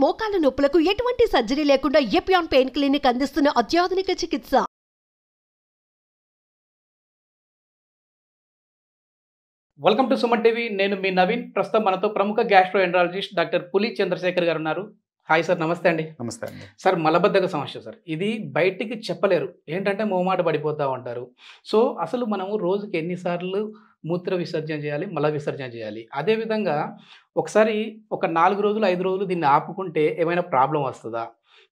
మోకాల నొప్పులకు ఎటువంటి సర్జరీ లేకుండా ఎపియాన్ పెయిన్ క్లినిక్ అందిస్తున్న అత్యాధునిక చికిత్స. Welcome to Suman TV. నేను మీ నవీన్. ప్రస్తుతం మనతో ప్రముఖ గ్యాస్ట్రోఎంట్రాలజిస్ట్ డాక్టర్ పులి చంద్రశేఖర్ గారు ఉన్నారు. హాయ్ సార్, నమస్తే అండి. నమస్తే అండి. సార్, మలబద్ధక సమస్య సార్, ఇది బయటికి చెప్పలేరు, ఏంటంటే మొహమాట పడిపోతూ ఉంటారు. సో అసలు మనము రోజుకి ఎన్నిసార్లు మూత్ర విసర్జన చేయాలి, మల విసర్జన చేయాలి? అదేవిధంగా ఒకసారి ఒక 4 రోజులు 5 రోజులు దీన్ని ఆపుకుంటే ఏమైనా ప్రాబ్లం వస్తుందా?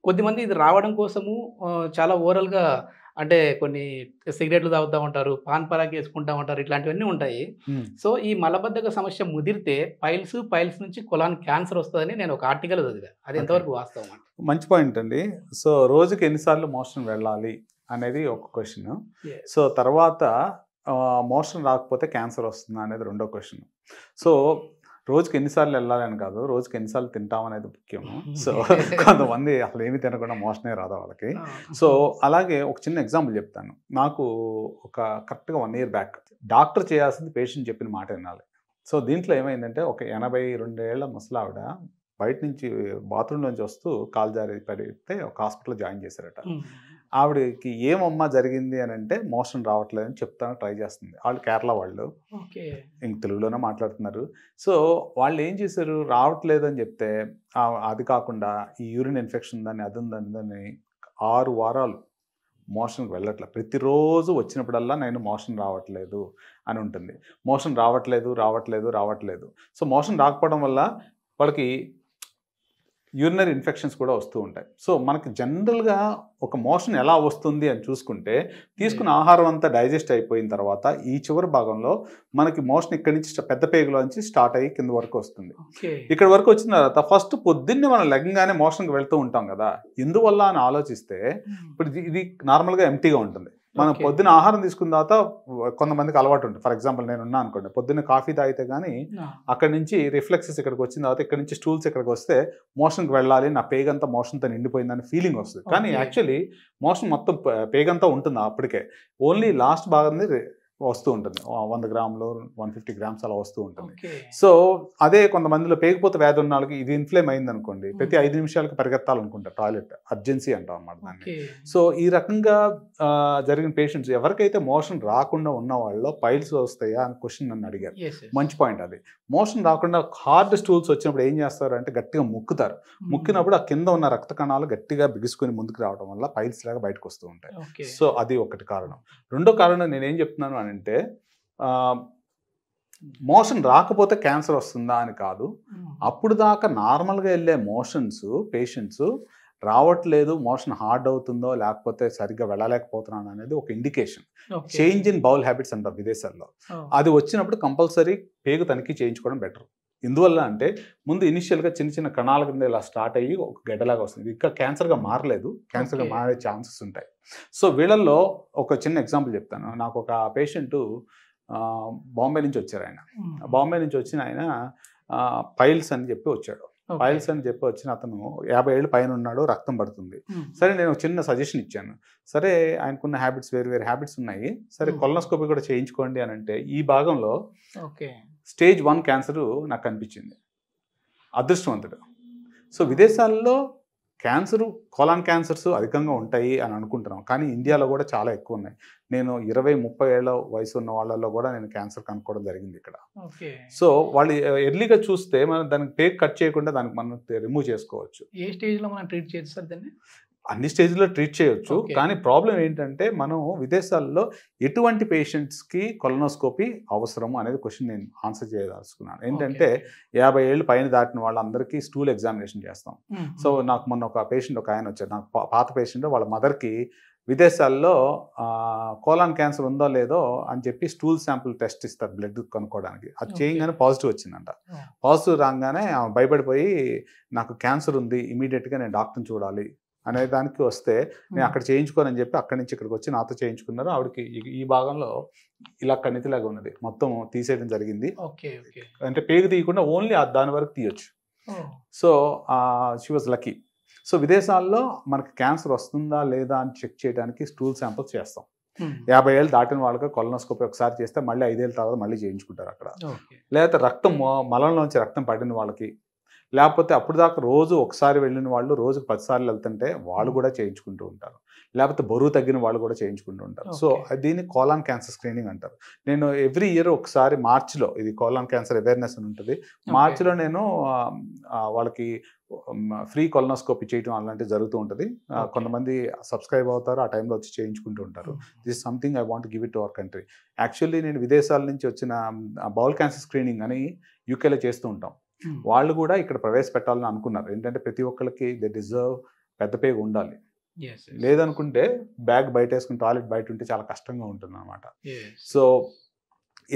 కొద్దిమంది ఇది రావడం కోసము చాలా ఓరల్గా అంటే కొన్ని సిగరెట్లు తాగుతూ ఉంటారు, పాన్ పరాకి వేసుకుంటూ ఉంటారు, ఇట్లాంటివన్నీ ఉంటాయి. సో ఈ మలబద్ధక సమస్య ముదిరితే పైల్స్ నుంచి కొలాన్ క్యాన్సర్ వస్తుందని నేను ఒక ఆర్టికల్ చదివా. అది ఎంతవరకు వాస్తవం అండి? మంచి పాయింట్ అండి. సో రోజుకి ఎన్నిసార్లు మోషన్ వెళ్ళాలి అనేది ఒక క్వశ్చన్. సో తర్వాత మోషన్ రాకపోతే క్యాన్సర్ వస్తుందా అనేది రెండో క్వశ్చన్. సో రోజుకి ఎన్నిసార్లు వెళ్ళాలని కాదు, రోజుకి ఎన్నిసార్లు తింటాం అనేది ముఖ్యము. సో కొంతమంది అసలు ఏమి తినకుండా మోషనే రాదు వాళ్ళకి. సో అలాగే ఒక చిన్న ఎగ్జాంపుల్ చెప్తాను. నాకు ఒక కరెక్ట్గా 1 year బ్యాక్ డాక్టర్ చేయాల్సింది పేషెంట్ చెప్పిన మాట వినాలి. సో దీంట్లో ఏమైందంటే ఒక 82 ఏళ్ల ముసలావిడ బయట నుంచి బాత్రూమ్ నుంచి వస్తూ కాలు జారి పడితే ఒక హాస్పిటల్లో జాయిన్ చేశారట. ఆవిడకి ఏమమ్మా జరిగింది అని అంటే మోషన్ రావట్లేదని చెప్తాను ట్రై చేస్తుంది. వాళ్ళు కేరళ వాళ్ళు, ఇంక తెలుగులోనే మాట్లాడుతున్నారు. సో వాళ్ళు ఏం చేశారు, రావట్లేదు అని చెప్తే అది కాకుండా ఈ యూరిన్ ఇన్ఫెక్షన్ ఉందని అది ఉందని 6 వారాలు మోషన్కి వెళ్ళట్లేదు. ప్రతిరోజు వచ్చినప్పుడల్లా నేను మోషన్ రావట్లేదు అని ఉంటుంది. మోషన్ రావట్లేదు. సో మోషన్ రాకపోవడం వల్ల వాళ్ళకి యూరినరీ ఇన్ఫెక్షన్స్ కూడా వస్తూ ఉంటాయి. సో మనకి జనరల్గా ఒక మోషన్ ఎలా వస్తుంది అని చూసుకుంటే, తీసుకున్న ఆహారం అంతా డైజెస్ట్ అయిపోయిన తర్వాత ఈ చివరి భాగంలో మనకి మోషన్ ఇక్కడి నుంచి పెద్ద పేగులో నుంచి స్టార్ట్ అయ్యి కింద వరకు వస్తుంది. ఇక్కడ వరకు వచ్చిన తర్వాత ఫస్ట్ పొద్దున్నే మనం లెగ్గానే మోషన్కి వెళ్తూ ఉంటాం కదా, ఎందువల్ల అని ఆలోచిస్తే ఇప్పుడు ఇది నార్మల్గా ఎంటీగా ఉంటుంది. మనం పొద్దున్న ఆహారం తీసుకున్న తర్వాత కొంతమందికి అలవాటు ఉంటుంది. ఫర్ ఎగ్జాంపుల్ నేను ఉన్నా అనుకోండి, పొద్దున్న కాఫీ తాగితే కానీ అక్కడి నుంచి రిఫ్లెక్సెస్ ఇక్కడికి వచ్చిన తర్వాత ఇక్కడ నుంచి స్టూల్స్ ఇక్కడికి వస్తే మోషన్కి వెళ్ళాలి, నా పేగంతా మోషన్తో నిండిపోయిందని ఫీలింగ్ వస్తుంది. కానీ యాక్చువల్లీ మోషన్ మొత్తం పేగంతా ఉంటుంది అప్పటికే, ఓన్లీ లాస్ట్ భాగం వస్తూ ఉంటుంది. 100 గ్రాములు 150 గ్రామ్స్ అలా వస్తూ ఉంటుంది. సో అదే కొంతమందిలో పేగిపోతే వ్యాధి ఉన్న వాళ్ళకి ఇది ఇన్ఫ్లేమ్ అయింది అనుకోండి, ప్రతి 5 నిమిషాలకు పరిగెత్తాలనుకుంటారు, టాయిలెట్ అర్జెన్సీ అంటాం అన్నమాట దాన్ని. సో ఈ రకంగా జరిగిన పేషెంట్స్ ఎవరికైతే మోషన్ రాకుండా ఉన్న వాళ్ళలో పైల్స్ వస్తాయా అని క్వశ్చన్ నన్ను అడిగారు. మంచి పాయింట్ అది. మోషన్ రాకుండా హార్డ్ స్టూల్స్ వచ్చినప్పుడు ఏం చేస్తారు అంటే గట్టిగా ముక్కుతారు. ముక్కినప్పుడు ఆ కింద ఉన్న రక్త కణాలు గట్టిగా బిగుసుకొని ముందుకు రావడం వల్ల పైల్స్ లాగా బయటకు వస్తూ ఉంటాయి. సో అది ఒకటి కారణం. రెండో కారణం నేనేం చెప్తున్నాను అంటే, మోషన్ రాకపోతే క్యాన్సర్ వస్తుందా అని కాదు, అప్పుడు దాకా నార్మల్గా వెళ్ళే మోషన్స్ పేషెంట్స్ రావట్లేదు, మోషన్ హార్డ్ అవుతుందో లేకపోతే సరిగ్గా వెళ్ళలేకపోతున్నాను అనేది ఒక indication. Change in bowl habits అంటారు విదేశాల్లో. అది వచ్చినప్పుడు కంపల్సరీ పేగు తనిఖీ చేయించుకోవడం బెటర్. ఎందువల్ల అంటే ముందు ఇనిషియల్గా చిన్న చిన్న కణాల కింద ఇలా స్టార్ట్ అయ్యి ఒక గడ్డలాగా వస్తుంది. ఇంకా క్యాన్సర్గా మారలేదు, క్యాన్సర్గా మారే ఛాన్సెస్ ఉంటాయి. సో వీళ్ళల్లో ఒక చిన్న ఎగ్జాంపుల్ చెప్తాను. నాకు ఒక పేషెంటు బాంబే నుంచి వచ్చారు. బాంబే నుంచి వచ్చిన ఆయన పైల్స్ అని చెప్పి వచ్చాడు. పైల్స్ అని చెప్పి వచ్చిన అతను 50 ఏళ్ళు పైన ఉన్నాడు, రక్తం పడుతుంది. సరే నేను చిన్న సజెషన్ ఇచ్చాను. సరే ఆయనకున్న హ్యాబిట్స్ వేరు హ్యాబిట్స్ ఉన్నాయి, సరే కొలనోస్కోపీ కూడా చేయించుకోండి అని అంటే ఈ భాగంలో స్టేజ్ 1 క్యాన్సర్ నాకు కనిపించింది. అదృష్టవంతుడు. సో విదేశాల్లో క్యాన్సరు, కోలాన్ క్యాన్సర్స్ అధికంగా ఉంటాయి అని అనుకుంటున్నాం, కానీ ఇండియాలో కూడా చాలా ఎక్కువ ఉన్నాయి. నేను 20-30 ఏళ్ళ వయసు ఉన్న వాళ్ళలో కూడా నేను క్యాన్సర్ కనుక్కోవడం జరిగింది ఇక్కడ. సో వాళ్ళు ఎర్లీగా చూస్తే మనం దానికి పేక్ కట్ చేయకుండా దానికి మనం రిమూవ్ చేసుకోవచ్చు. ఏ స్టేజ్లో మనం ట్రీట్ చేయొచ్చు సార్ దాన్ని? అన్ని స్టేజ్లో ట్రీట్ చేయొచ్చు, కానీ ప్రాబ్లం ఏంటంటే మనం విదేశాల్లో ఎటువంటి పేషెంట్స్కి కొలనోస్కోపీ అవసరము అనేది క్వశ్చన్ నేను ఆన్సర్ చేయదలుచుకున్నాను. ఏంటంటే 50 ఏళ్ళు పైన దాటిన వాళ్ళందరికీ స్టూల్ ఎగ్జామినేషన్ చేస్తాం. సో నాకు మొన్న ఒక పేషెంట్ ఒక ఆయన వచ్చారు, నాకు పాత పేషెంట్, వాళ్ళ మదర్కి విదేశాల్లో కోలాన్ క్యాన్సర్ ఉందో లేదో అని చెప్పి స్టూల్ శాంపుల్ టెస్ట్ ఇస్తారు బ్లడ్ కనుక్కోవడానికి. అది చేయగానే పాజిటివ్ వచ్చిందంట. పాజిటివ్ రాగానే భయపడిపోయి నాకు క్యాన్సర్ ఉంది, ఇమీడియట్గా నేను డాక్టర్ని చూడాలి అనే దానికి వస్తే నేను అక్కడ చేయించుకోనని చెప్పి అక్కడి నుంచి ఇక్కడికి వచ్చి నాతో చేయించుకున్నారు. ఆవిడకి ఈ భాగంలో ఇలా కణితిలాగా ఉన్నది, మొత్తం తీసేయడం జరిగింది. అంటే పేగు తీయకుండా ఓన్లీ దాని వరకు తీయొచ్చు. So she was lucky. So విదేశాల్లో మనకి క్యాన్సర్ వస్తుందా లేదా అని చెక్ చేయడానికి స్టూల్ శాంపుల్స్ చేస్తాం. 50 ఏళ్ళు దాటిన వాళ్ళకి కొలనోస్కోపీ ఒకసారి చేస్తే మళ్ళీ 5 ఏళ్ళ తర్వాత మళ్ళీ చేయించుకుంటారు అక్కడ. లేకపోతే రక్తం మలంలోంచి రక్తం పడిన వాళ్ళకి, లేకపోతే అప్పుడు దాకా రోజు ఒకసారి వెళ్ళిన వాళ్ళు రోజుకు 10 సార్లు వెళ్తుంటే వాళ్ళు కూడా చేయించుకుంటూ ఉంటారు. లేకపోతే బరువు తగ్గిన వాళ్ళు కూడా చేయించుకుంటూ ఉంటారు. సో దీన్ని కోలాన్ క్యాన్సర్ స్క్రీనింగ్ అంటారు. నేను ఎవ్రీ ఇయర్ ఒకసారి మార్చిలో, ఇది కోలాన్ క్యాన్సర్ అవేర్నెస్ అని ఉంటుంది, మార్చిలో నేను వాళ్ళకి ఫ్రీ కొలనోస్కోపీ చేయడం అలాంటివి జరుగుతూ ఉంటుంది. కొంతమంది సబ్స్క్రైబ్ అవుతారు, ఆ టైంలో వచ్చి చేయించుకుంటూ ఉంటారు. This something I want give it to our country. Actually నేను విదేశాల నుంచి వచ్చిన బౌల్ క్యాన్సర్ స్క్రీనింగ్ అని యూకేలో చేస్తూ ఉంటాం. వాళ్ళు కూడా ఇక్కడ ప్రవేశపెట్టాలని అనుకున్నారు. ఏంటంటే ప్రతి ఒక్కరికి దే డిజర్వ్ పెద్ద పేగు ఉండాలి. లేదనుకుంటే బ్యాగ్ బయట వేసుకుని టాయిలెట్ బయట ఉంటే చాలా కష్టంగా ఉంటుంది అనమాట. సో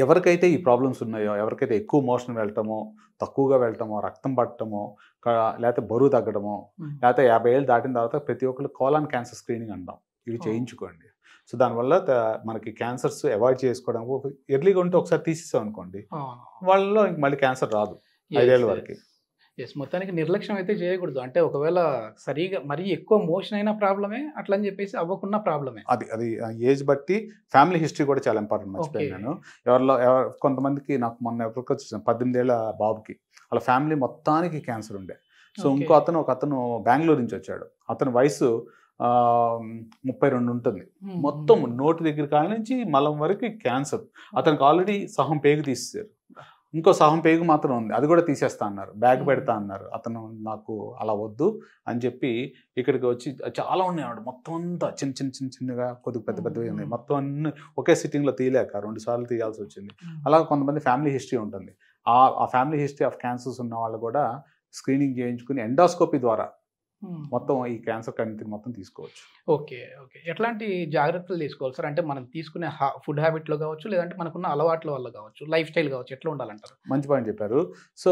ఎవరికైతే ఈ ప్రాబ్లమ్స్ ఉన్నాయో, ఎవరికైతే ఎక్కువ మోషన్ వెళ్ళటమో, తక్కువగా వెళ్ళటమో, రక్తం పట్టడమో, లేకపోతే బరువు తగ్గడమో, లేకపోతే 50 ఏళ్ళు దాటిన తర్వాత ప్రతి ఒక్కరు కోలాన్ క్యాన్సర్ స్క్రీనింగ్ అంటాం, ఇవి చేయించుకోండి. సో దానివల్ల మనకి క్యాన్సర్స్ అవాయిడ్ చేసుకోవడానికి, ఎర్లీగా ఉంటే ఒకసారి తీసేసాం అనుకోండి, వాళ్ళలో ఇంక మళ్ళీ క్యాన్సర్ రాదు 5 ఏళ్ళ వరకు. మొత్తానికి నిర్లక్ష్యం అయితే చేయకూడదు. అంటే ఒకవేళ సరిగా మరీ ఎక్కువ మోషన్ అయిన ప్రాబ్లమే, అట్లా అని చెప్పేసి అవ్వకున్న ప్రాబ్లమే. అది ఏజ్ బట్టి ఫ్యామిలీ హిస్టరీ కూడా చాలా ఇంపార్టెంట్. మర్చిపోయాను. కొంతమందికి నాకు మొన్న ఎవరికి వచ్చేసాను 18 ఏళ్ళ బాబుకి, వాళ్ళ ఫ్యామిలీ మొత్తానికి క్యాన్సర్ ఉండే. సో ఇంకో ఒక అతను బెంగళూరు నుంచి వచ్చాడు. అతని వయసు 32 ఉంటుంది. మొత్తం నోటి దగ్గర కాడ నుంచి మలం వరకు క్యాన్సర్. అతనికి ఆల్రెడీ సహం పేగు తీసేశారు, ఇంకో సహం పేగు మాత్రం ఉంది, అది కూడా తీసేస్తా అన్నారు, బ్యాగ్ పెడతా అన్నారు. అతను నాకు అలా వద్దు అని చెప్పి ఇక్కడికి వచ్చి, చాలా ఉన్నాయి మొత్తం అంతా చిన్నగా కొద్దిగా పెద్దవి ఉన్నాయి, మొత్తం అన్ని ఒకే సిట్టింగ్లో తీయలేక 2 సార్లు తీయాల్సి వచ్చింది. అలా కొంతమంది ఫ్యామిలీ హిస్టరీ ఉంటుంది. ఆ ఫ్యామిలీ హిస్టరీ ఆఫ్ క్యాన్సర్స్ ఉన్న వాళ్ళు కూడా స్క్రీనింగ్ చేయించుకుని ఎండోస్కోపీ ద్వారా మొత్తం ఈ క్యాన్సర్ కంటిని మొత్తం తీసుకోవచ్చు. ఓకే. ఎట్లాంటి జాగ్రత్తలు తీసుకోవాలి సార్? అంటే మనం తీసుకునే ఫుడ్ హ్యాబిట్లో కావచ్చు, లేదంటే మనకున్న అలవాట్ల వల్ల కావచ్చు, లైఫ్ స్టైల్ కావచ్చు, ఎట్లా ఉండాలంటారు? మంచి పాయింట్ చెప్పారు. సో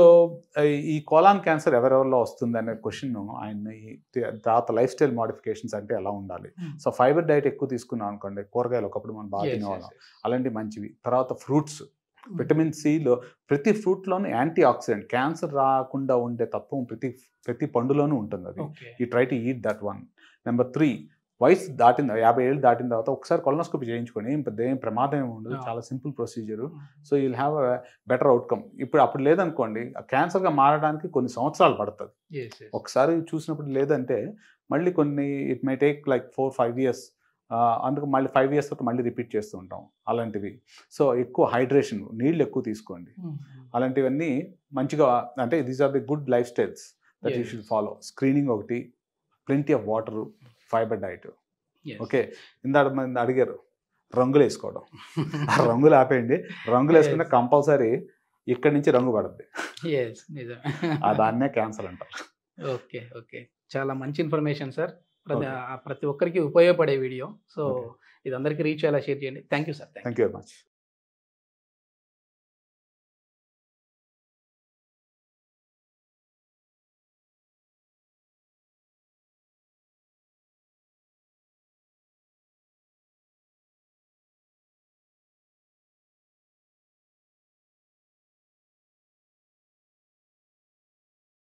ఈ కోలాన్ క్యాన్సర్ ఎవరెవరిలో వస్తుంది అనే క్వశ్చన్ ఆయన తర్వాత లైఫ్ స్టైల్ మోడిఫికేషన్స్ అంటే ఎలా ఉండాలి. సో ఫైబర్ డైట్ ఎక్కువ తీసుకున్నాం అనుకోండి, కూరగాయలు ఒకప్పుడు మనం బాగా తినేవాళ్ళం, అలాంటివి మంచివి. తర్వాత ఫ్రూట్స్, విటమిన్ సిలో ప్రతి ఫ్రూట్లోనూ యాంటీ ఆక్సిడెంట్, క్యాన్సర్ రాకుండా ఉండే తత్వం ప్రతి పండులోనూ ఉంటుంది. అది ఈ try to eat that one. Number 3, వయసు దాటిన 50 ఏళ్ళు దాటిన తర్వాత ఒకసారి కొలనోస్కోపీ చేయించుకొని ఏం ప్రమాదం ఏమి ఉండదు, చాలా simple procedure. So you'll have a better outcome. అప్పుడు లేదనుకోండి, క్యాన్సర్గా మారడానికి కొన్ని సంవత్సరాలు పడుతుంది. ఒకసారి చూసినప్పుడు లేదంటే మళ్ళీ it may take like 4-5 years. అందుకు మళ్ళీ 5 years తర్వాత మళ్ళీ రిపీట్ చేస్తూ ఉంటాం అలాంటివి. సో ఎక్కువ హైడ్రేషన్, నీళ్ళు ఎక్కువ తీసుకోండి. అలాంటివన్నీ మంచిగా, అంటే these are the good lifestyles that you should follow. Screening ఒకటి, plenty of water, fibre diet. Okay. ఇందాక మంది అడిగారు రంగులు వేసుకోవడం. ఆ రంగులు ఆపేయండి. రంగులు వేసుకుంటే కంపల్సరీ ఇక్కడి నుంచి రంగు పడుద్ది, దాన్నే క్యాన్సర్ అంటారు. ఓకే. చాలా మంచి ఇన్ఫర్మేషన్ సార్. ప్రతి ఒక్కరికి ఉపయోగపడే వీడియో. సో ఇది అందరికీ రీచ్ అయ్యేలా షేర్ చేయండి. Thank you sir. Thank you very much.